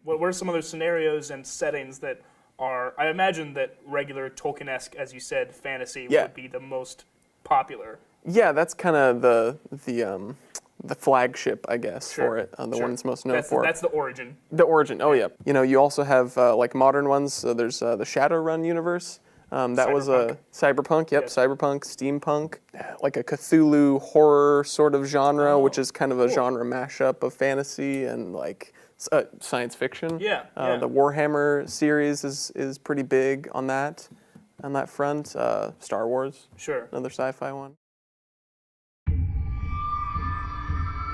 What are some other scenarios and settings that are? I imagine that regular Tolkien-esque, as you said, fantasy would be the most popular. Yeah, that's kind of the flagship, I guess, for it. The one it's most known for. That's the origin. The origin. Oh yeah. You know, you also have like modern ones. So there's the Shadowrun universe. That was a cyberpunk. Yep, cyberpunk, steampunk, like a Cthulhu horror sort of genre, which is kind of a genre mashup of fantasy and like science fiction. The Warhammer series is pretty big on that front. Star Wars. Sure. Another sci-fi one.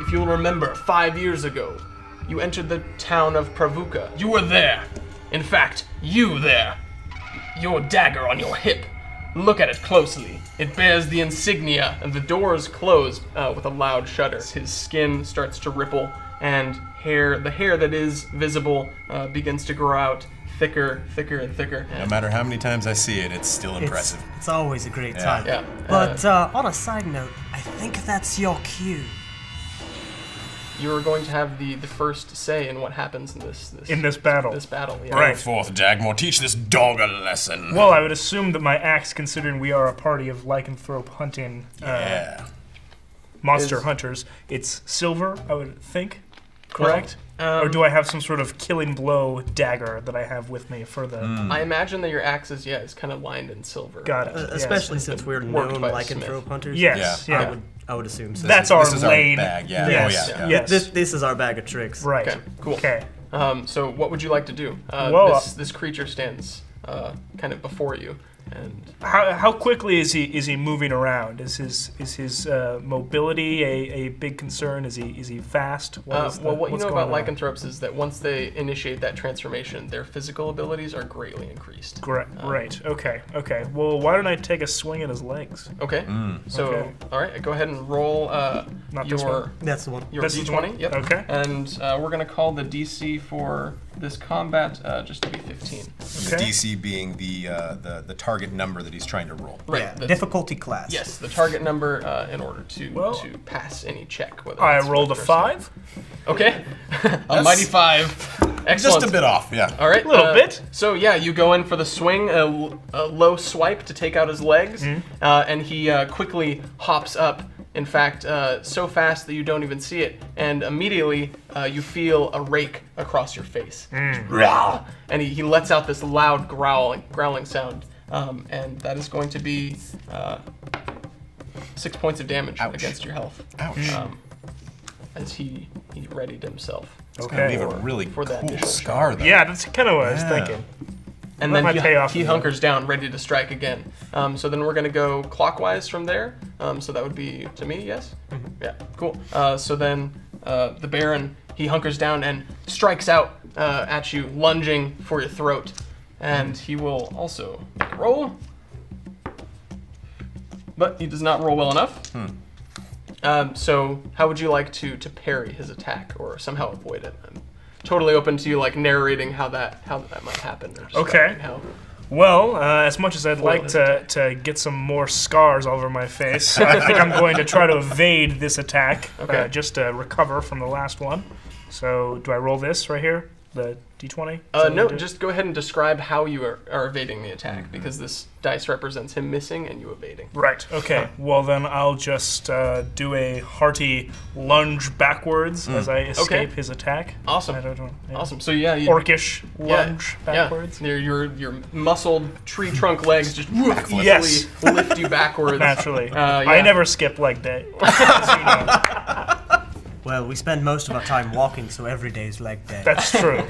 If you'll remember, 5 years ago, you entered the town of Pravuka. You were there. In fact, you there. Your dagger on your hip. Look at it closely. It bears the insignia, and the doors close with a loud shudder. His skin starts to ripple, and the hair that is visible begins to grow out thicker, and thicker. No matter how many times I see it, it's still impressive. It's always a great time. Yeah. But on a side note, I think that's your cue. You are going to have the first say in what happens in this battle. This battle, yeah. Right. Go forth, Dagmore. Teach this dog a lesson. Well, I would assume that my axe, considering we are a party of lycanthrope hunting monster hunters, it's silver, I would think. Correct? Or do I have some sort of killing blow dagger that I have with me for the... I imagine that your axe is kind of lined in silver. Got it. Especially since we're known lycanthrope hunters. Yes. Yeah. I would assume so. That's our Our lane. bag, yeah. Yes. Oh, yeah. Yes. This is our bag of tricks. Right. Okay, cool. Okay. So what would you like to do? This creature stands kind of before you. And how quickly is he moving around? Is his mobility a big concern? Is he fast? What you know about lycanthropes is that once they initiate that transformation, their physical abilities are greatly increased. Right. Okay. Well, why don't I take a swing at his legs? Okay. So, all right, go ahead and roll Not this one. That's the one. Your This is D20. one? Yep. Okay. And we're going to call the DC for this combat just to be 15. The DC being the target number that he's trying to roll. Right. Yeah, difficulty class. Yes, the target number in order to pass any check. I rolled a 5. Okay. A mighty 5. Excellent. Just a bit off, yeah. All right. A little bit. So yeah, you go in for the swing, a low swipe to take out his legs, and he quickly hops up. In fact, so fast that you don't even see it, and immediately you feel a rake across your face. And he lets out this loud growling sound, and that is going to be 6 points of damage against your health. Ouch. As he readied himself. Okay. Leave a really For that cool initial scar, though. Yeah, that's kind of what I was thinking. And What then might pay off he as well. hunkers down, ready to strike again. So then we're going to go clockwise from there. So that would be to me, yes? Yeah, cool. So then the Baron, he hunkers down and strikes out at you, lunging for your throat. And he will also make a roll. But he does not roll well enough. So how would you like to parry his attack or somehow avoid it? I'm totally open to you like narrating how that might happen. Or Okay. How, Well, as much as I'd like to get some more scars all over my face, I think I'm going to try to evade this attack, just to recover from the last one. So, do I roll this right here? The D20? no, just go ahead and describe how you are evading the attack, because this dice represents him missing and you evading. Right, okay. Well, then I'll just do a hearty lunge backwards as I escape his attack. Awesome. Awesome. So yeah, Orcish lunge backwards. Yeah. Your muscled tree trunk legs just Yes. lift you backwards. Naturally. Yeah. I never skip leg day, as you know. Well, we spend most of our time walking, so every day's leg day. That's true.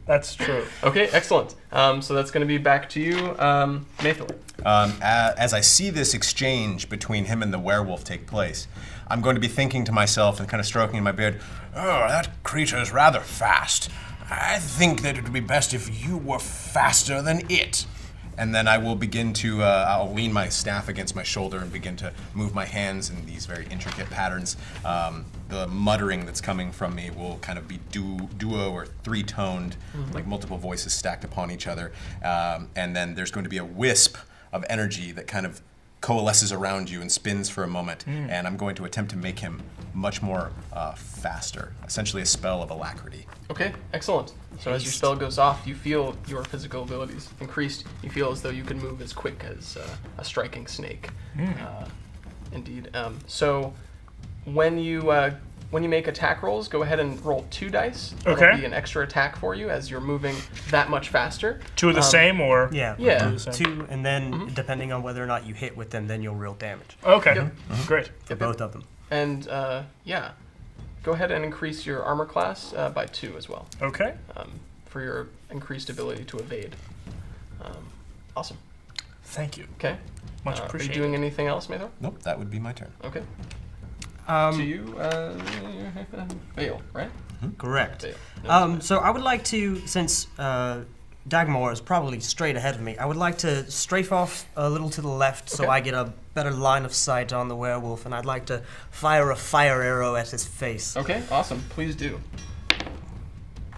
That's true. Okay, excellent. So that's going to be back to you, Mathor. As I see this exchange between him and the werewolf take place, I'm going to be thinking to myself and kind of stroking my beard, oh, that creature is rather fast. I think that it would be best if you were faster than it. And then I will begin to, I'll lean my staff against my shoulder and begin to move my hands in these very intricate patterns. The muttering that's coming from me will kind of be duo or three-toned, like multiple voices stacked upon each other. And then there's going to be a wisp of energy that kind of coalesces around you and spins for a moment. And I'm going to attempt to make him much more faster, essentially a spell of alacrity. Okay, excellent. So as your spell goes off, you feel your physical abilities increased. You feel as though you can move as quick as a striking snake. Indeed. So when you make attack rolls, go ahead and roll 2 dice. Okay. That'll be an extra attack for you as you're moving that much faster. 2 of the same, or Yeah. Yeah. the same? 2, and then depending on whether or not you hit with them, then you'll roll damage Okay, Yep. great. for both of them. And go ahead and increase your armor class by 2 as well Okay. for your increased ability to evade. Awesome. Thank you. Okay. Much Are you appreciated. doing anything else, Mathor? Nope, that would be my turn. Okay. Um, To you, Bale, right? Correct. Bale. So I would like to, since Dagmar is probably straight ahead of me, I would like to strafe off a little to the left so Okay. I get a better line of sight on the werewolf, and I'd like to fire a fire arrow at his face. Okay, awesome. Please do.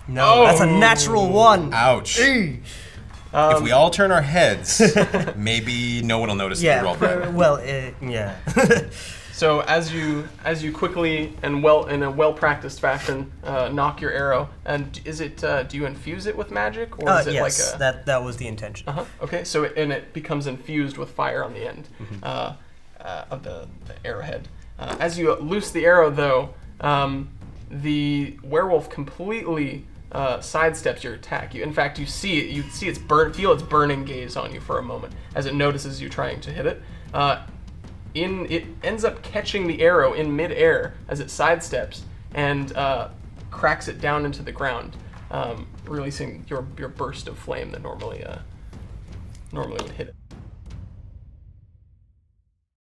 No, that's a natural 1. Ouch. If we all turn our heads, maybe no one will notice that we Yeah, rolled right. well, yeah. So as you quickly and in a well practiced fashion knock your arrow, and is it do you infuse it with magic, or is it Yes, like a that was the intention. Okay, so it becomes infused with fire on the end of the arrowhead. As you loose the arrow, though, the werewolf completely sidesteps your attack. In fact, you see it. You see feel its burning gaze on you for a moment as it notices you trying to hit it. It ends up catching the arrow in midair as it sidesteps and cracks it down into the ground, releasing your burst of flame that normally would hit it.